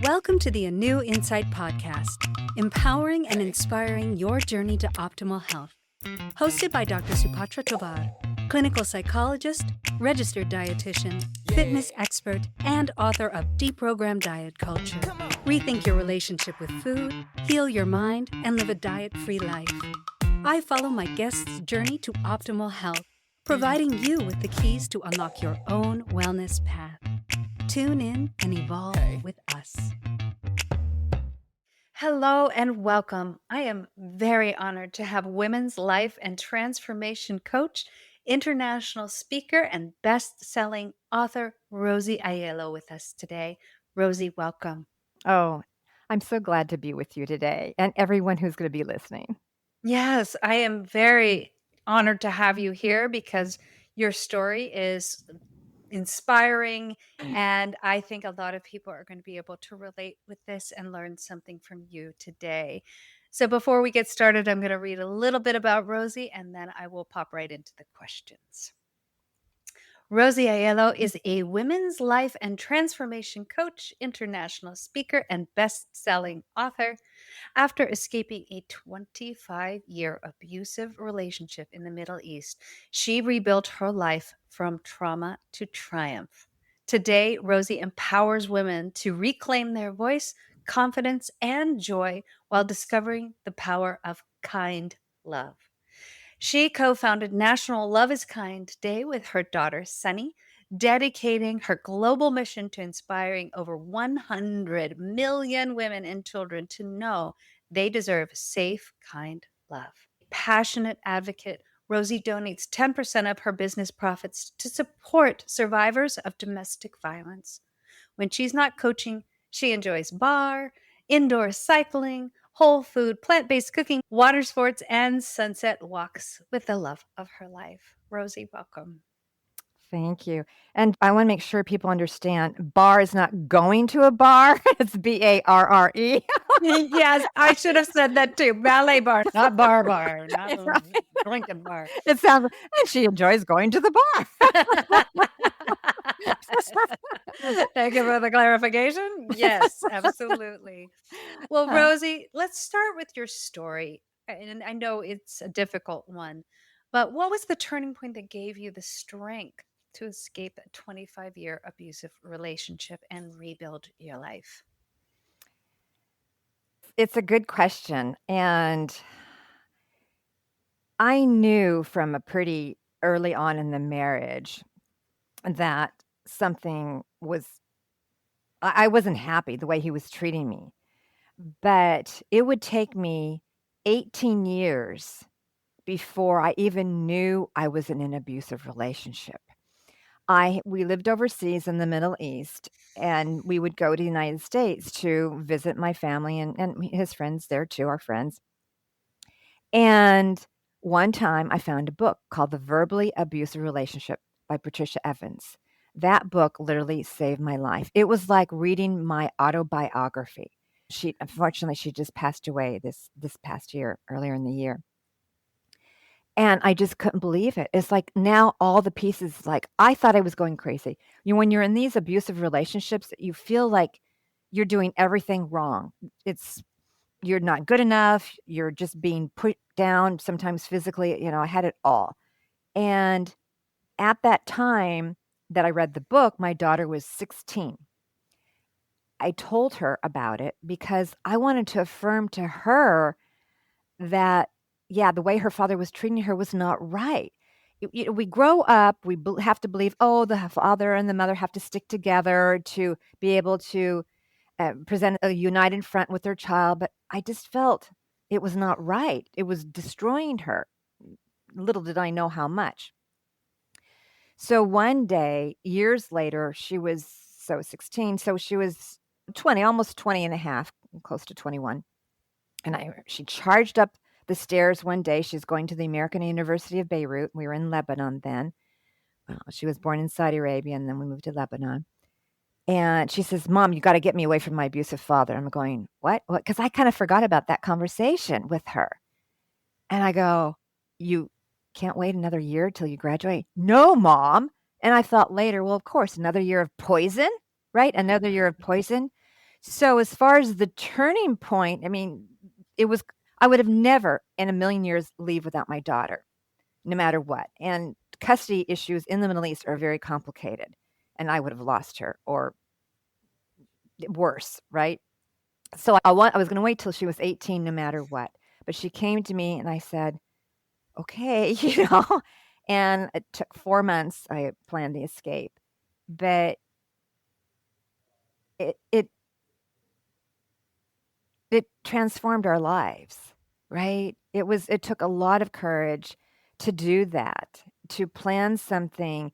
Welcome to the ANEW Insight Podcast, empowering and inspiring your journey to optimal health. Hosted by Dr. Supatra Tovar, clinical psychologist, registered dietitian, fitness expert, and author of Deprogram Diet Culture. Rethink your relationship with food, heal your mind, and live a diet-free life. I follow my guests' journey to optimal health, providing you with the keys to unlock your own wellness path. Tune in and evolve with us. Hello and welcome. I am very honored to have women's life and transformation coach, international speaker, and best-selling author Rosie Aiello with us today. Rosie, welcome. Oh, I'm so glad to be with you today and everyone who's going to be listening. Yes, I am very honored to have you here because your story is inspiring, and I think a lot of people are going to be able to relate with this and learn something from you today. So before we get started, I'm going to read a little bit about Rosie, and then I will pop right into the questions. Rosie Aiello is a women's life and transformation coach, international speaker, and best-selling author. After escaping a 25-year abusive relationship in the Middle East, she rebuilt her life from trauma to triumph. Today, Rosie empowers women to reclaim their voice, confidence, and joy while discovering the power of kind love. She co-founded National Love is Kind Day with her daughter, Sunny, dedicating her global mission to inspiring over 100 million women and children to know they deserve safe, kind love. Passionate advocate, Rosie donates 10% of her business profits to support survivors of domestic violence. When she's not coaching, she enjoys bar, indoor cycling, whole food, plant-based cooking, water sports, and sunset walks with the love of her life. Rosie, welcome. Thank you. And I want to make sure people understand bar is not going to a bar. It's B-A-R-R-E. Yes, I should have said that too. Ballet bar, not bar, not Right. drinking bar. It sounds, and she enjoys going to the bar. Thank you for the clarification. Yes, absolutely. Well, Rosie, let's start with your story. And I know it's a difficult one, but what was the turning point that gave you the strength to escape a 25-year abusive relationship and rebuild your life? It's a good question. And I knew from a pretty early on in the marriage that something was, I wasn't happy the way he was treating me. But it would take me 18 years before I even knew I was in an abusive relationship. We lived overseas in the Middle East, and we would go to the United States to visit my family and his friends there too, our friends. And one time I found a book called The Verbally Abusive Relationship by Patricia Evans. That book literally saved my life. It was like reading my autobiography. Unfortunately, she just passed away this past year, earlier in the year. And I just couldn't believe it. It's like now all the pieces, like I thought I was going crazy. When you're in these abusive relationships, you feel like you're doing everything wrong. You're not good enough. You're just being put down, sometimes physically. I had it all. And at that time that I read the book, my daughter was 16. I told her about it because I wanted to affirm to her that, yeah, the way her father was treating her was not right. We grow up, we have to believe, the father and the mother have to stick together to be able to present a united front with their child. But I just felt it was not right. It was destroying her. Little did I know how much. So one day, years later, she was 16. So she was 20, almost 20 and a half, close to 21. And she charged up the stairs one day. She's going to the American University of Beirut. We were in Lebanon then. Well, she was born in Saudi Arabia, and then we moved to Lebanon. And she says, "Mom, you got to get me away from my abusive father." I'm going, what? Because I kind of forgot about that conversation with her. And I go, "You can't wait another year till you graduate?" "No, Mom." And I thought later, well, of course, another year of poison, right? Another year of poison. So as far as the turning point, I mean, it was I would have never in a million years leave without my daughter, no matter what. And custody issues in the Middle East are very complicated, and I would have lost her or worse, right? So I was going to wait till she was 18 no matter what. But she came to me and I said, "Okay," and it took 4 months. I planned the escape, but it it it transformed our lives, right? It took a lot of courage to do that, to plan something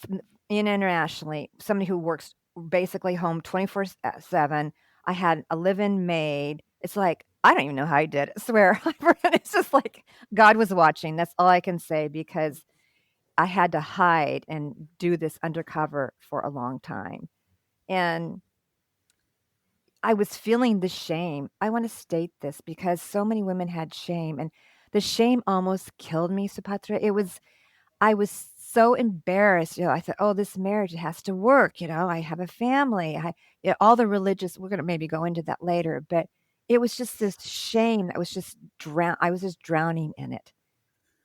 f internationally, somebody who works basically home 24/7. I had a live-in maid. It's like, I don't even know how I did it, I swear. It's just like God was watching, that's all I can say, because I had to hide and do this undercover for a long time, and I was feeling the shame. I wanna state this because so many women had shame, and the shame almost killed me, Supatra. I was so embarrassed, I thought, "Oh, this marriage, it has to work, I have a family." All the religious we're gonna maybe go into that later, but it was just this shame that was just I was just drowning in it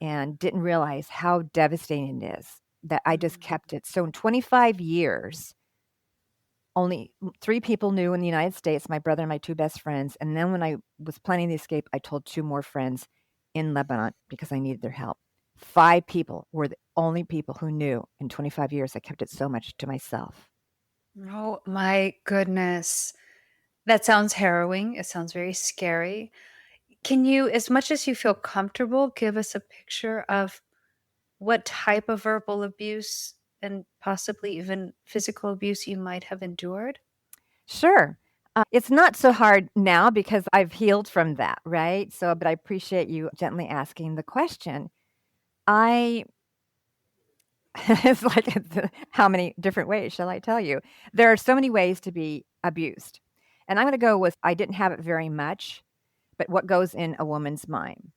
and didn't realize how devastating it is that I just Mm. kept it. So in 25 years, only 3 people knew in the United States, my brother and my 2 best friends, and then when I was planning the escape, I told 2 more friends in Lebanon because I needed their help. 5 people were the only people who knew in 25 years. I kept it so much to myself. Oh my goodness. That sounds harrowing. It sounds very scary. Can you, as much as you feel comfortable, give us a picture of what type of verbal abuse and possibly even physical abuse you might have endured? Sure. It's not so hard now because I've healed from that, right? So, but I appreciate you gently asking the question. I it's like, how many different ways shall I tell you? There are so many ways to be abused. And I'm gonna go with I didn't have it very much, but what goes in a woman's mind.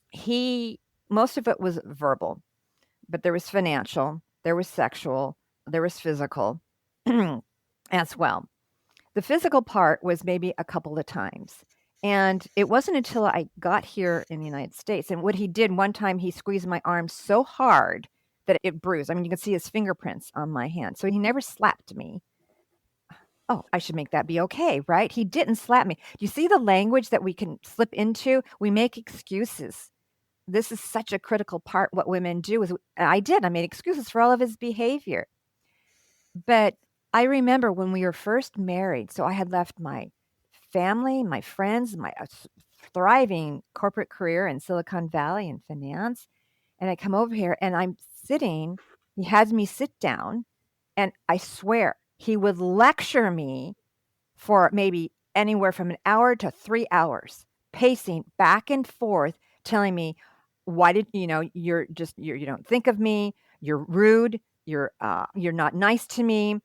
He Most of it was verbal, but there was financial, there was sexual, there was physical as well. The physical part was maybe a couple of times. And it wasn't until I got here in the United States, and what he did one time, he squeezed my arm so hard that it bruised. I mean, you can see his fingerprints on my hand. So he never slapped me. Oh, I should make that be okay, right? He didn't slap me. Do you see the language that we can slip into? We make excuses. This is such a critical part. What women do is I did. I made excuses for all of his behavior. But I remember when we were first married, so I had left my family, my friends, my thriving corporate career in Silicon Valley in finance, and I come over here and I'm sitting, he has me sit down, and I swear he would lecture me for maybe anywhere from an hour to 3 hours, pacing back and forth, telling me, "Why did you don't think of me, you're rude, you're not nice to me,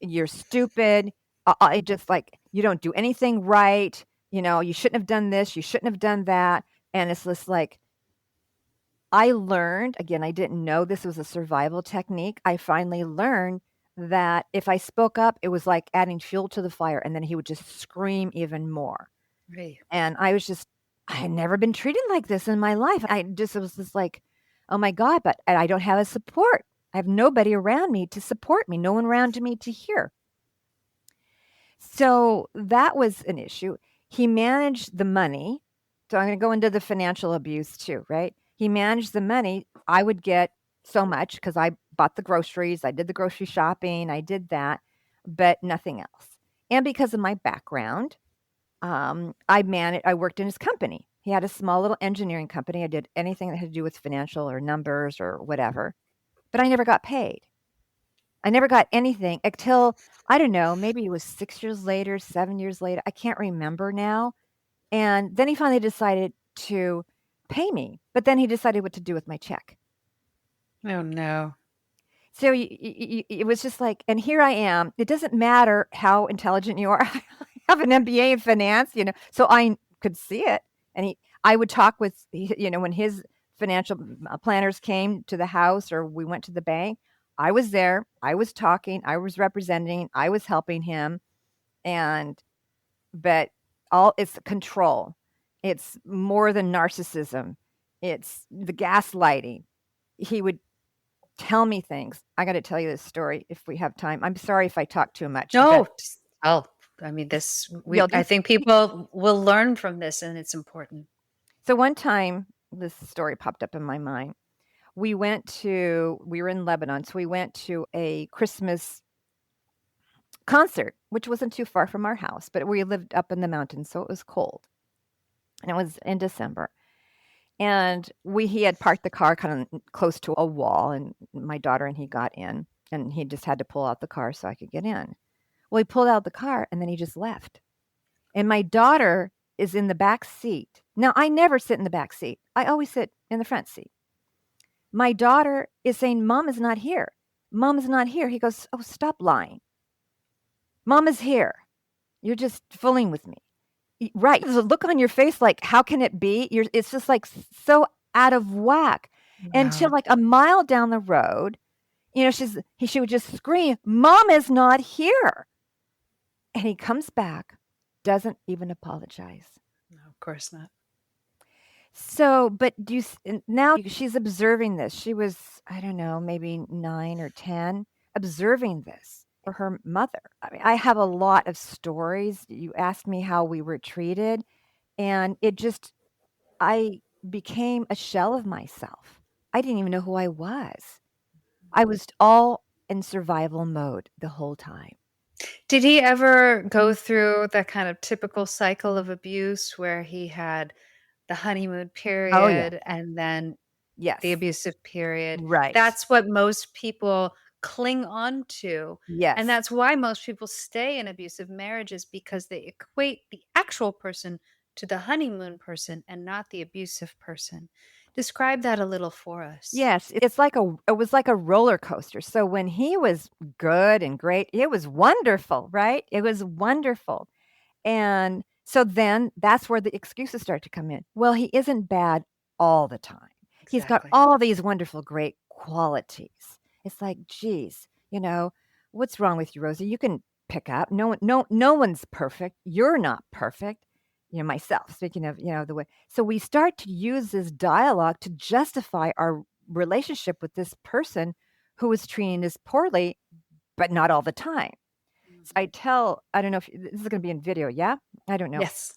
you're stupid, it just like, you don't do anything right, you shouldn't have done this, you shouldn't have done that." And it's just like, I learned, again, I didn't know this was a survival technique. I finally learned that if I spoke up, it was like adding fuel to the fire, and then he would just scream even more. Right. And I had never been treated like this in my life. It was just like, oh my God, but I don't have a support. I have nobody around me to support me, no one around me to hear. So that was an issue. He managed the money. So I'm going to go into the financial abuse too, right? He managed the money. I would get so much because I bought the groceries, I did the grocery shopping, I did that, but nothing else. And because of my background, I worked in his company. He had a small little engineering company. I did anything that had to do with financial or numbers or whatever, but I never got paid. I never got anything until, I don't know, maybe it was 6 years later, 7 years later, I can't remember now, and then he finally decided to pay me, but then he decided what to do with my check. Oh no. So it was just like, and here I am. It doesn't matter how intelligent you are. I have an MBA in finance, so I could see it. And I would talk with, when his financial planners came to the house or we went to the bank, I was there. I was talking. I was representing. I was helping him. And but it's control. It's more than narcissism. It's the gaslighting. He would tell me things. I got to tell you this story if we have time. I'm sorry if I talk too much, but No, I mean, you'll I just think people will learn from this, and it's important. so one time this story popped up in my mind. We were in Lebanon, so we went to a Christmas concert, which wasn't too far from our house, but we lived up in the mountains, so it was cold. And it was in December. And he had parked the car kind of close to a wall, and my daughter and he got in, and he just had to pull out the car so I could get in. Well, he pulled out the car and then he just left. And my daughter is in the back seat. Now, I never sit in the back seat. I always sit in the front seat. My daughter is saying, "Mom is not here. Mom is not here." He goes, "Oh, stop lying. Mom is here. You're just fooling with me." Right. There's a look on your face like, how can it be? It's just like so out of whack. Until Wow. like a mile down the road, she would just scream, "Mom is not here." And he comes back, doesn't even apologize. No, of course not. So, but now she's observing this. She was, I don't know, maybe 9 or 10, observing this for her mother. I mean, I have a lot of stories. You asked me how we were treated, and I became a shell of myself. I didn't even know who I was. I was all in survival mode the whole time. Did he ever go through that kind of typical cycle of abuse where he had the honeymoon Oh, yeah. period and then the Yes. abusive period? Right. That's what most people cling on to. And Yes. that's why most people stay in abusive marriages, because they equate the actual person to the honeymoon person and not the abusive person. Describe that a little for us. Yes, it was like a roller coaster. So when he was good and great, it was wonderful, right? It was wonderful. And so then that's where the excuses start to come in. Well, he isn't bad all the time. He's got Exactly. all these wonderful, great qualities. It's like, geez, what's wrong with you, Rosie? You can pick up. No one's perfect. You're not perfect. Myself, speaking of, the way. So we start to use this dialogue to justify our relationship with this person who is treating us poorly, but not all the time. I don't know if this is going to be in video. Yeah. I don't know. Yes.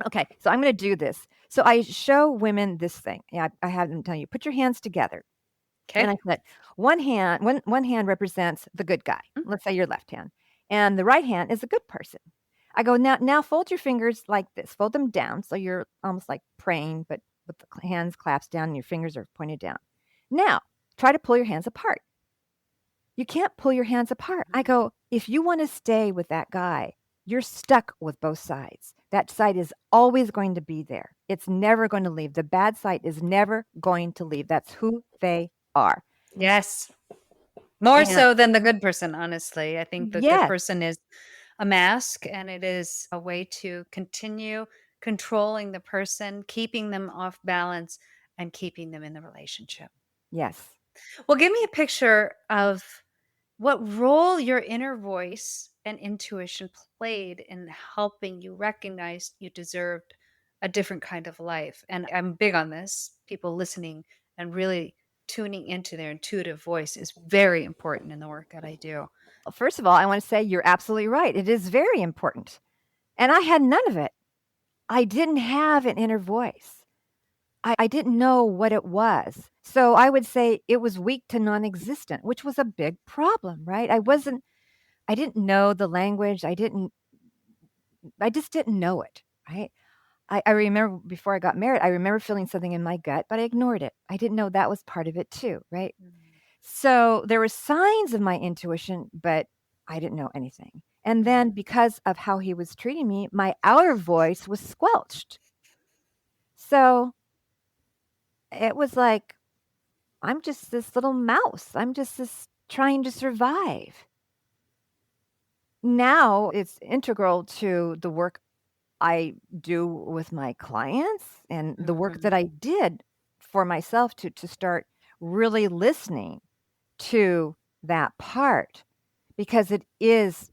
Okay. So I'm going to do this. So I show women this thing. Yeah. I have them tell you, put your hands together. And Okay. I said, one hand represents the good guy. Let's say your left hand, and the right hand is a good person. I go, now fold your fingers like this. Fold them down so you're almost like praying, but with the hands clasped down and your fingers are pointed down. Now, try to pull your hands apart. You can't pull your hands apart. I go, if you want to stay with that guy, you're stuck with both sides. That side is always going to be there. It's never going to leave. The bad side is never going to leave. That's who they are. Yes. More And so than the good person, honestly. I think the good yes, person is a mask, and it is a way to continue controlling the person, keeping them off balance, and keeping them in the relationship. yes, Well, give me a picture of what role your inner voice and intuition played in helping you recognize you deserved a different kind of life. And I'm big on this. People listening and really tuning into their intuitive voice is very important in the work that I do. first of all, I want to say you're absolutely right. It is very important. And I had none of it. I didn't have an inner voice. I didn't know what it was. So I would say it was weak to non-existent, which was a big problem, right? I didn't know the language. I just didn't know it, right? I remember before I got married, I remember feeling something in my gut, but I ignored it. I didn't know that was part of it too, right? Mhm. So there were signs of my intuition, but I didn't know anything. And then because of how he was treating me, my outer voice was squelched. So it was like, I'm just this little mouse. I'm just this trying to survive. Now it's integral to the work I do with my clients and the work that Mhm. I did for myself to start really listening to that part, because it is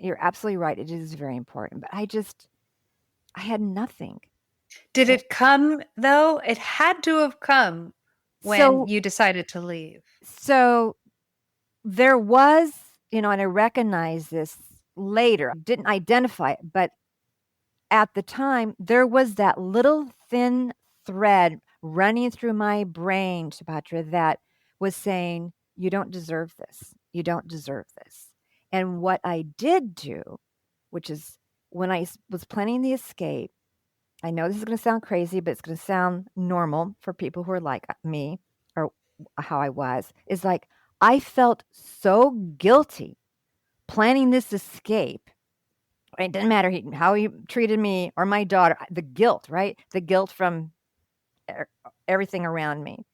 You're absolutely right. It is very important. But I had nothing. Did Eh, it come though? It had to have come when So, you decided to leave. so there was, and I recognized this later. I didn't identify it, but at the time, there was that little thin thread running through my brain, Supatra, that was saying, "You don't deserve this. You don't deserve this." And what I did do, which is when was planning the escape, I know this is going to sound crazy, but it's going to sound normal for people who are like me or how I was, is like I felt so guilty planning this escape. It didn't matter how he treated me or my daughter, the guilt, right? The guilt from e- everything around me,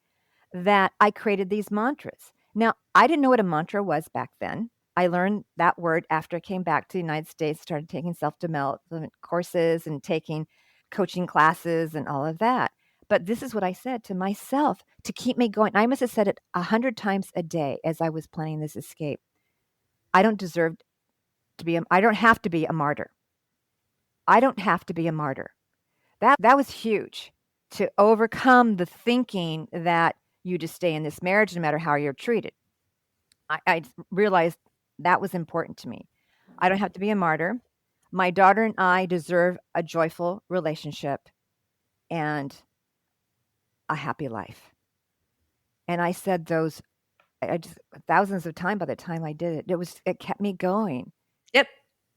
that I created these mantras. Now, I didn't know what a mantra was back then. I learned that word after I came back to the United States, started taking self development courses and taking coaching classes and all of that. But this is what I said to myself to keep me going. I must have said it 100 times a day as I was planning this escape. I don't deserve I don't have to be a martyr. I don't have to be a martyr. That was huge to overcome the thinking that you just stay in this marriage no matter how you're treated. I realized that was important to me. I don't have to be a martyr. My daughter and I deserve a joyful relationship and a happy life. And I said those I just thousands of times by the time I did it. It kept me going. Yep.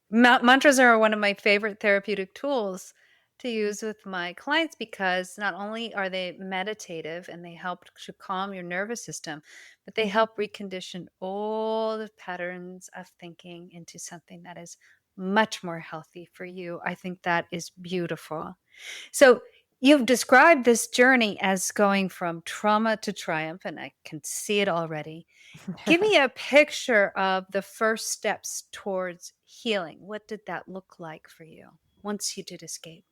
Mantras are one of my favorite therapeutic tools to use with my clients because not only are they meditative and they help to calm your nervous system, but they Mhm. help recondition all the patterns of thinking into something that is much more healthy for you. I think that is beautiful. So, you've described this journey as going from trauma to triumph, and I can see it already. Give me a picture of the first steps towards healing. What did that look like for you once you did escape?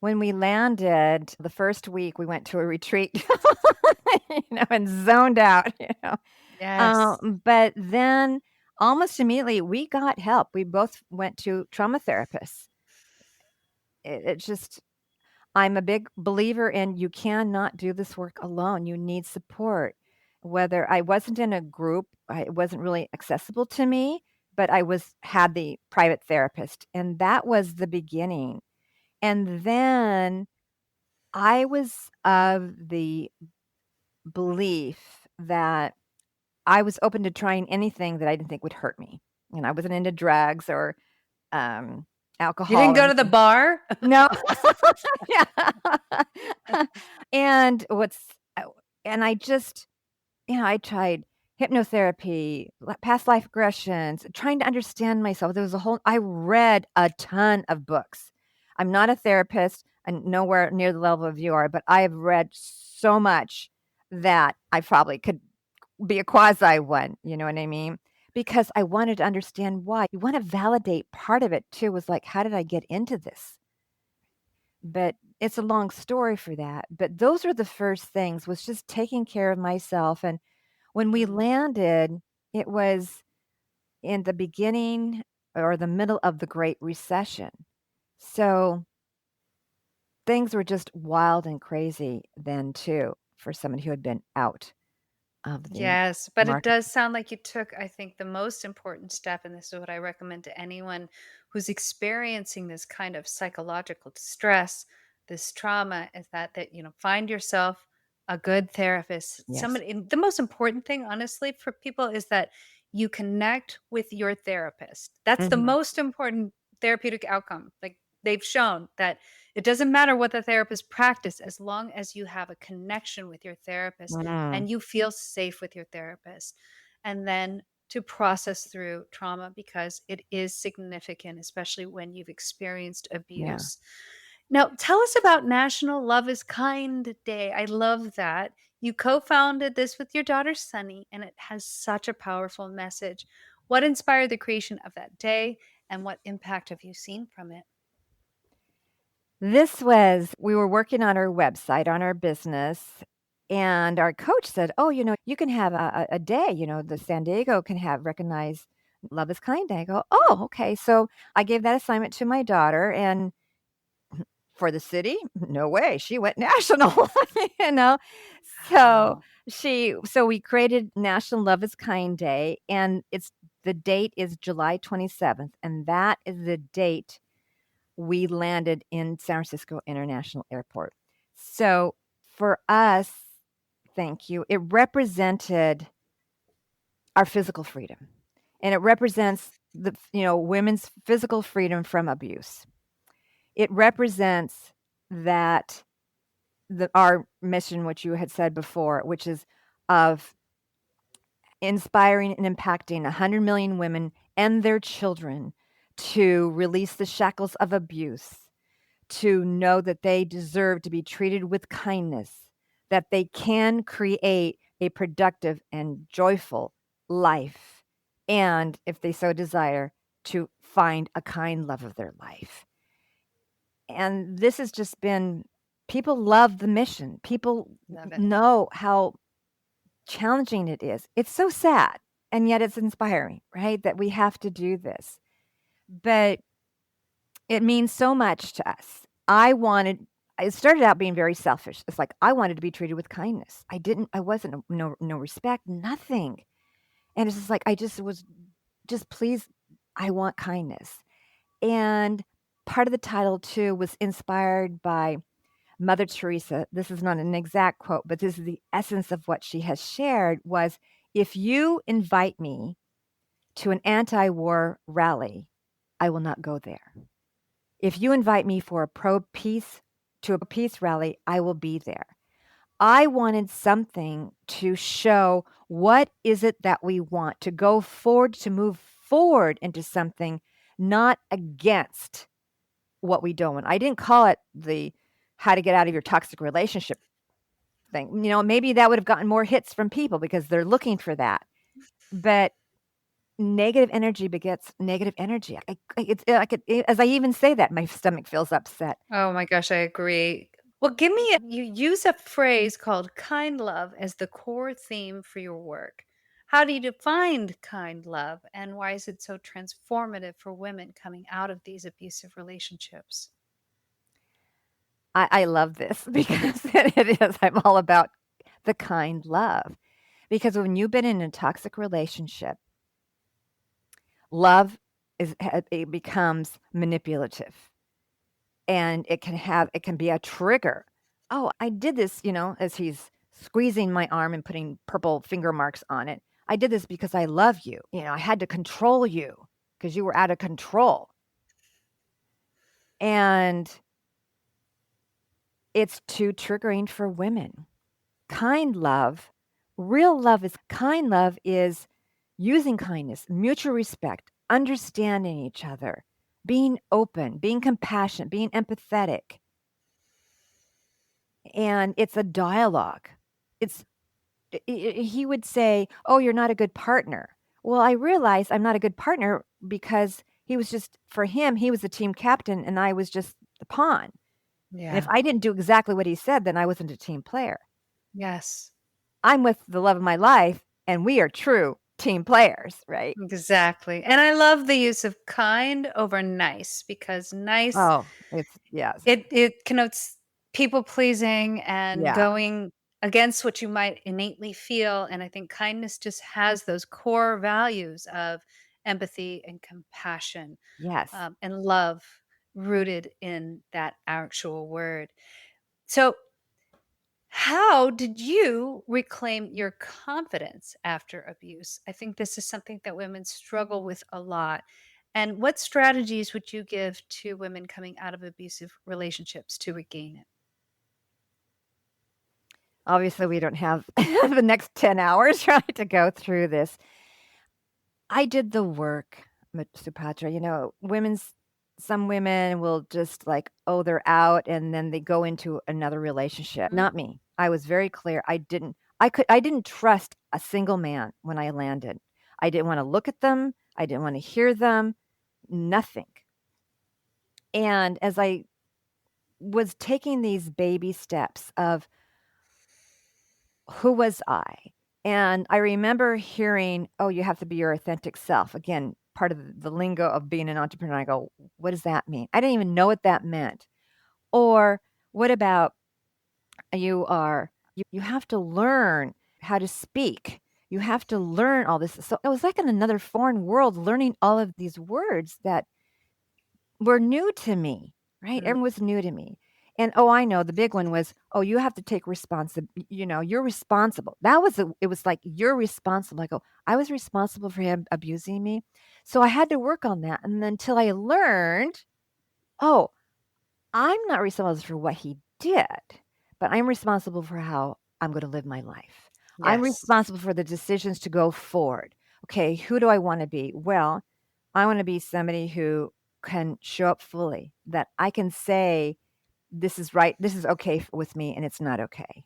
When we landed, the first week we went to a retreat, and zoned out, Yes. But then almost immediately we got help. We both went to trauma therapists. It's just I'm a big believer in you cannot do this work alone. You need support. Whether I wasn't in a group, it wasn't really accessible to me, but I was had the private therapist, and that was the beginning. And then I was of the belief that I was open to trying anything that I didn't think would hurt me. I wasn't into drugs or, um, You alcohol didn't or go to the anything. bar? No. Yeah. And what's and I just I tried hypnotherapy, past life regressions, trying to understand myself. There was a whole I read a ton of books. I'm not a therapist and nowhere near the level of you are, but I have read so much that I probably could be a quasi one, you know what I mean? Because I wanted to understand why. You want to validate part of it too was like, how did I get into this? But it's a long story for that. But those are the first things was just taking care of myself. And when we Mm. landed, it was in the beginning or the middle of the Great Recession. So things were just wild and crazy then too for someone who had been out of the Yes, but it market. does sound like you took, I think, the most important step, and this is what I recommend to anyone who's experiencing this kind of psychological distress, this trauma, is that find yourself a good therapist. Yes. Somebody, and the most important thing, honestly, for people is that you connect with your therapist. That's the Mhm. most important therapeutic outcome. Like they've shown that it doesn't matter what the therapist practice as long as you have a connection with your therapist Mm. and you feel safe with your therapist. And then to process through trauma because it is significant, especially when you've experienced Yeah. abuse. Now, tell us about National Love is Kind Day. I love that. You co founded this with your daughter, Sunny, and it has such a powerful message. What inspired the creation of that day, and what impact have you seen from it? This was we were working on our website, on our business, and our coach said, "Oh, you can have a day, the San Diego can have recognize Love is Kind Day. I go, "Oh, okay." So I gave that assignment to my daughter, and for the city, no way. She went national, you know? So Wow. so we created National Love is Kind Day, and the date is July 27th, and that is the date we landed in San Francisco International Airport. So for us, thank you, it represented our physical freedom, and it represents women's physical freedom from abuse. It represents that our mission, which you had said before, which is of inspiring and impacting 100 million women and their children to release the shackles of abuse, to know that they deserve to be treated with kindness, that they can create a productive and joyful life, and if they so desire, to find a kind love of their life. And this has just been people love the mission. People Love it. know how challenging it is. It's so sad, and yet it's inspiring, right? That we have to do this. But it means so much to us. It started out being very selfish. It's like I wanted to be treated with kindness. I wasn't no respect, nothing. And it's just like I just was just please I want kindness. And part of the title too was inspired by Mother Teresa. This is not an exact quote, but this is the essence of what she has shared was if you invite me to an anti-war rally, I will not go there. If you invite me for a pro-peace to a peace rally, I will be there. I wanted something to show what is it that we want to go forward, to move forward into something, not against what we don't want. I didn't call it the how to get out of your toxic relationship thing. Maybe that would have gotten more hits from people because they're looking for that. But negative energy begets negative energy. As I even say that, my stomach feels upset. Oh my gosh, I agree. Well, you use a phrase called kind love as the core theme for your work. How do you define kind love and why is it so transformative for women coming out of these abusive relationships? I love this because it is. I'm all about the kind love. Because when you've been in a toxic relationship, love it becomes manipulative, and it can be a trigger. Oh, I did this, as he's squeezing my arm and putting purple finger marks on it. I did this because I love you. I had to control you because you were out of control. And it's too triggering for women. Kind love, real love is kind love is using kindness, mutual respect, understanding each other, being open, being compassionate, being empathetic. And it's a dialogue. It's he would say, "Oh, you're not a good partner." Well, I realized I'm not a good partner because for him, he was the team captain and I was just the pawn. And if Yeah. I didn't do exactly what he said, then I wasn't a team player. Yes. I'm with the love of my life and we are true team players, right? Exactly. And I love the use of kind over nice because nice Oh, it's yes. it connotes people pleasing and Yeah. going against what you might innately feel. And I think kindness just has those core values of empathy and compassion Yes. and love rooted in that actual word. So, how did you reclaim your confidence after abuse? I think this is something that women struggle with a lot. And what strategies would you give to women coming out of abusive relationships to regain it? Obviously, we don't have the next 10 hours, right, to go through this. I did the work, Supatra. Some women will just like, oh, they're out and then they go into another relationship. Mhm. Not me. I was very clear. I didn't trust a single man when I landed. I didn't want to look at them. I didn't want to hear them. Nothing. And as I was taking these baby steps of who was I? And I remember hearing, "Oh, you have to be your authentic self." Again, part of the lingo of being an entrepreneur. I go, "What does that mean?" I didn't even know what that meant. Or what about you have to learn how to speak. You have to learn all this. So it was like in another foreign world learning all of these words that were new to me, right? Mm. Everyone was new to me. And oh, I know the big one was, oh, you have to take you're responsible. It was like you're responsible. I go, I was responsible for him abusing me. So I had to work on that. And then until I learned, oh, I'm not responsible for what he did, but I'm responsible for how I'm going to live my life. I'm Yes. responsible for the decisions to go forward. Okay, who do I want to be? Well, I want to be somebody who can show up fully, that I can say, this is right, this is okay with me, and it's not okay.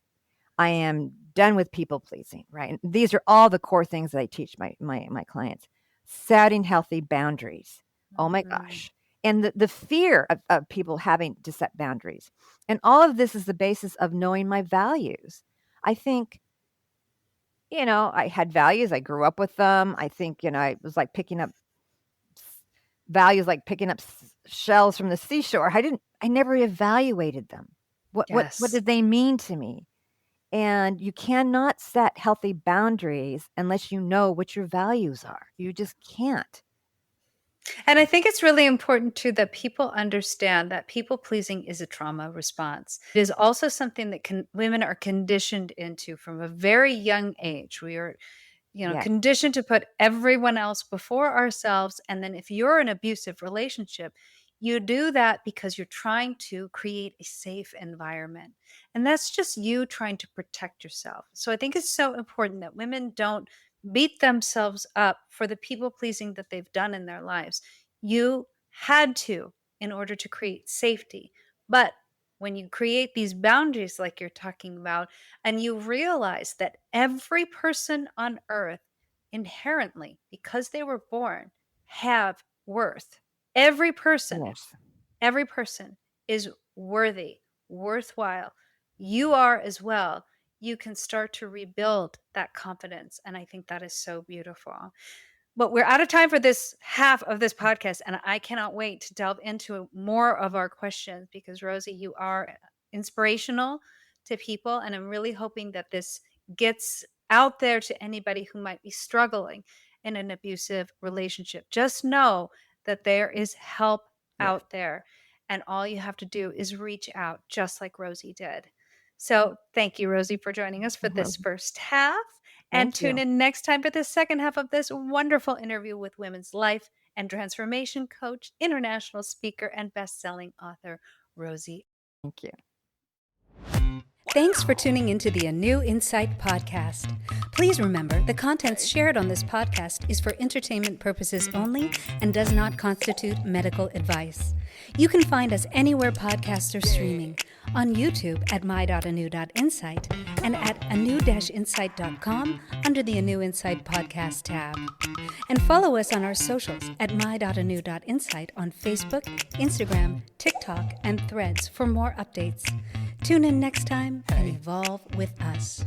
I am done with people pleasing, right? And these are all the core things that I teach my clients. Setting healthy boundaries. Oh my Mhm. gosh. And the fear of people having to set boundaries. And all of this is the basis of knowing my values. I think, I had values. I grew up with them. I think, it was like picking up values, like picking up shells from the seashore. I never evaluated them. What Yes. did they mean to me? And you cannot set healthy boundaries unless you know what your values are. You just can't. And I think it's really important too that people understand that people pleasing is a trauma response. It is also something that women are conditioned into from a very young age. We are Yes. conditioned to put everyone else before ourselves. And then if you're in an abusive relationship, you do that because you're trying to create a safe environment. And that's just you trying to protect yourself. So I think it's so important that women don't beat themselves up for the people pleasing that they've done in their lives. You had to in order to create safety. But when you create these boundaries, like you're talking about, and you realize that every person on earth inherently, because they were born, have worth. Every person, Yes. every person is worthy, worthwhile. You are as well. You can start to rebuild that confidence. And I think that is so beautiful. But we're out of time for this half of this podcast, and I cannot wait to delve into more of our questions because, Rosie, you are inspirational to people, and I'm really hoping that this gets out there to anybody who might be struggling in an abusive relationship. Just know that there is help Yes. out there, and all you have to do is reach out, just like Rosie did. So, thank you, Rosie, for joining us for this Mhm. first half. And Thank tune you. in next time for the second half of this wonderful interview with women's life and transformation coach, international speaker, and best-selling author, Rosie. Thank you. Thanks for tuning into the ANEW Insight Podcast. Please remember the contents shared on this podcast is for entertainment purposes only and does not constitute medical advice. You can find us anywhere podcasts are streaming, on YouTube at my.anew.insight and at anew-insight.com under the ANEW Insight Podcast tab. And follow us on our socials at my.anew.insight on Facebook, Instagram, TikTok, and Threads for more updates. Tune in next time and evolve with us.